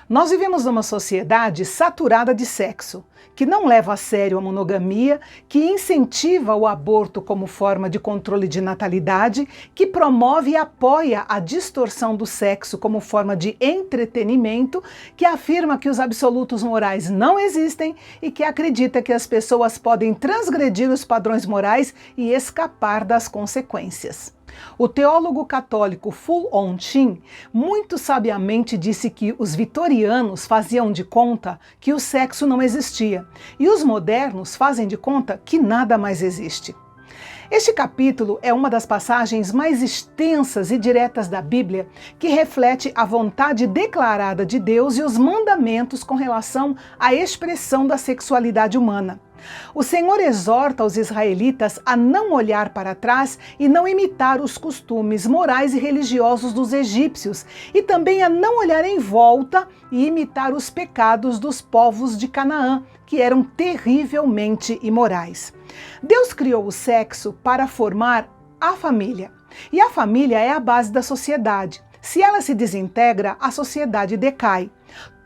Nós vivemos numa sociedade saturada de sexo, que não leva a sério a monogamia, que incentiva o aborto como forma de controle de natalidade, que promove e apoia a distorção do sexo como forma de entretenimento, que afirma que os absolutos morais não existem e que acredita que as pessoas podem transgredir os padrões morais e escapar das consequências. O teólogo católico Fu Hongxin muito sabiamente disse que os vitorianos faziam de conta que o sexo não existia e os modernos fazem de conta que nada mais existe. Este capítulo é uma das passagens mais extensas e diretas da Bíblia que reflete a vontade declarada de Deus e os mandamentos com relação à expressão da sexualidade humana. O Senhor exorta os israelitas a não olhar para trás e não imitar os costumes morais e religiosos dos egípcios, e também a não olhar em volta e imitar os pecados dos povos de Canaã, que eram terrivelmente imorais. Deus criou o sexo para formar a família, e a família é a base da sociedade. Se ela se desintegra, a sociedade decai.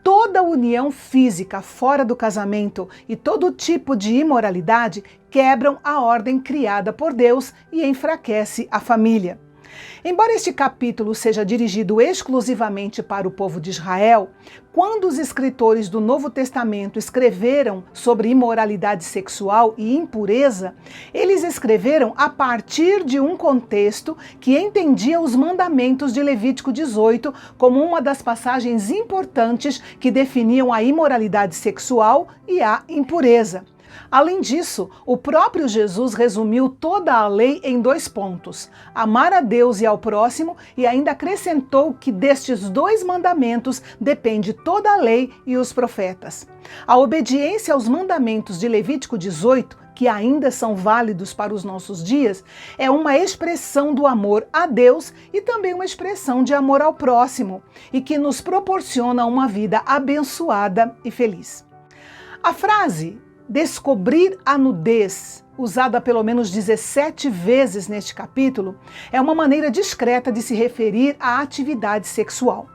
Toda união física fora do casamento e todo tipo de imoralidade quebram a ordem criada por Deus e enfraquece a família. Embora este capítulo seja dirigido exclusivamente para o povo de Israel, quando os escritores do Novo Testamento escreveram sobre imoralidade sexual e impureza, eles escreveram a partir de um contexto que entendia os mandamentos de Levítico 18 como uma das passagens importantes que definiam a imoralidade sexual e a impureza. Além disso, o próprio Jesus resumiu toda a lei em 2 pontos: amar a Deus e ao próximo, e ainda acrescentou que destes 2 mandamentos depende toda a lei e os profetas. A obediência aos mandamentos de Levítico 18, que ainda são válidos para os nossos dias, é uma expressão do amor a Deus e também uma expressão de amor ao próximo, e que nos proporciona uma vida abençoada e feliz. A frase descobrir a nudez, usada pelo menos 17 vezes neste capítulo, é uma maneira discreta de se referir à atividade sexual.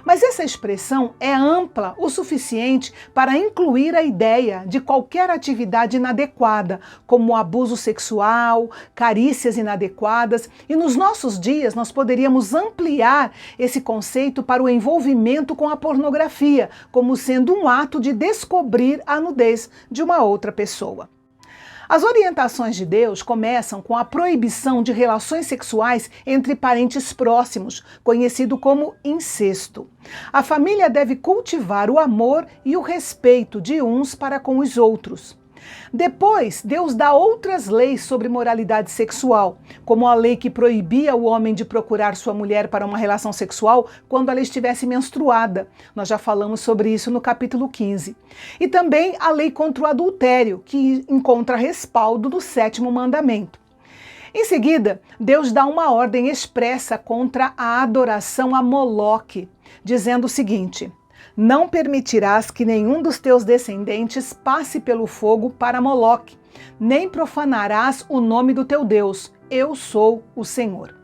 Mas essa expressão é ampla o suficiente para incluir a ideia de qualquer atividade inadequada, como abuso sexual, carícias inadequadas, e nos nossos dias nós poderíamos ampliar esse conceito para o envolvimento com a pornografia, como sendo um ato de descobrir a nudez de uma outra pessoa. As orientações de Deus começam com a proibição de relações sexuais entre parentes próximos, conhecido como incesto. A família deve cultivar o amor e o respeito de uns para com os outros. Depois, Deus dá outras leis sobre moralidade sexual, como a lei que proibia o homem de procurar sua mulher para uma relação sexual quando ela estivesse menstruada. Nós já falamos sobre isso no capítulo 15. E também a lei contra o adultério, que encontra respaldo no 7º mandamento. Em seguida, Deus dá uma ordem expressa contra a adoração a Moloque, dizendo o seguinte: não permitirás que nenhum dos teus descendentes passe pelo fogo para Moloque, nem profanarás o nome do teu Deus. Eu sou o Senhor.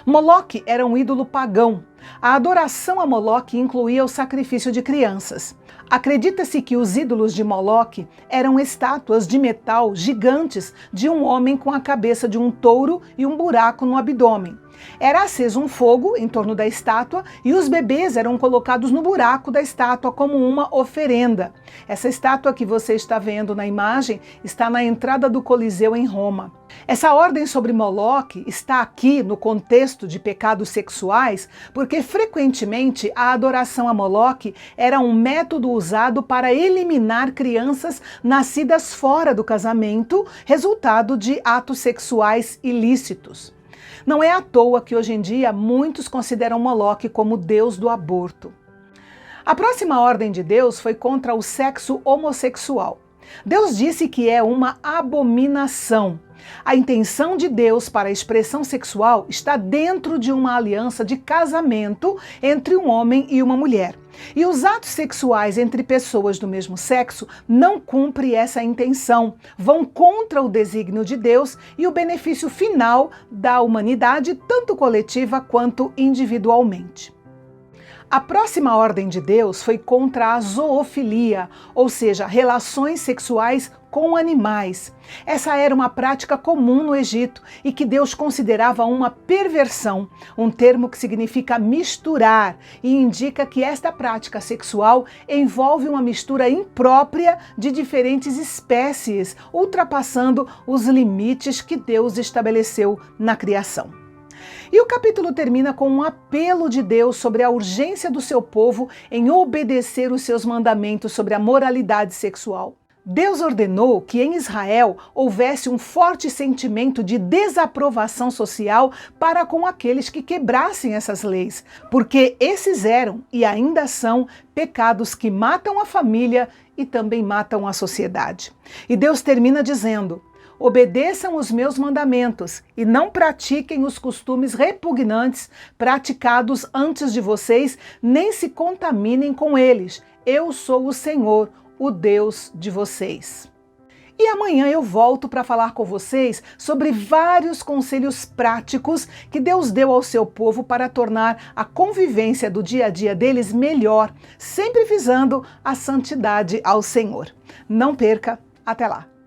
Moloque era um ídolo pagão. A adoração a Moloque incluía o sacrifício de crianças. Acredita-se que os ídolos de Moloque eram estátuas de metal gigantes de um homem com a cabeça de um touro e um buraco no abdômen. Era aceso um fogo em torno da estátua e os bebês eram colocados no buraco da estátua como uma oferenda. Essa estátua que você está vendo na imagem está na entrada do Coliseu em Roma. Essa ordem sobre Moloque está aqui no contexto de pecados sexuais porque frequentemente a adoração a Moloque era um método usado para eliminar crianças nascidas fora do casamento, resultado de atos sexuais ilícitos. Não é à toa que hoje em dia muitos consideram Moloque como deus do aborto. A próxima ordem de Deus foi contra o sexo homossexual. Deus disse que é uma abominação. A intenção de Deus para a expressão sexual está dentro de uma aliança de casamento entre um homem e uma mulher. E os atos sexuais entre pessoas do mesmo sexo não cumprem essa intenção, vão contra o desígnio de Deus e o benefício final da humanidade, tanto coletiva quanto individualmente. A próxima ordem de Deus foi contra a zoofilia, ou seja, relações sexuais com animais. Essa era uma prática comum no Egito e que Deus considerava uma perversão, um termo que significa misturar e indica que esta prática sexual envolve uma mistura imprópria de diferentes espécies, ultrapassando os limites que Deus estabeleceu na criação. E o capítulo termina com um apelo de Deus sobre a urgência do seu povo em obedecer os seus mandamentos sobre a moralidade sexual. Deus ordenou que em Israel houvesse um forte sentimento de desaprovação social para com aqueles que quebrassem essas leis, porque esses eram e ainda são pecados que matam a família e também matam a sociedade. E Deus termina dizendo: obedeçam os meus mandamentos e não pratiquem os costumes repugnantes praticados antes de vocês, nem se contaminem com eles. Eu sou o Senhor, o Deus de vocês. E amanhã eu volto para falar com vocês sobre vários conselhos práticos que Deus deu ao seu povo para tornar a convivência do dia a dia deles melhor, sempre visando a santidade ao Senhor. Não perca, até lá!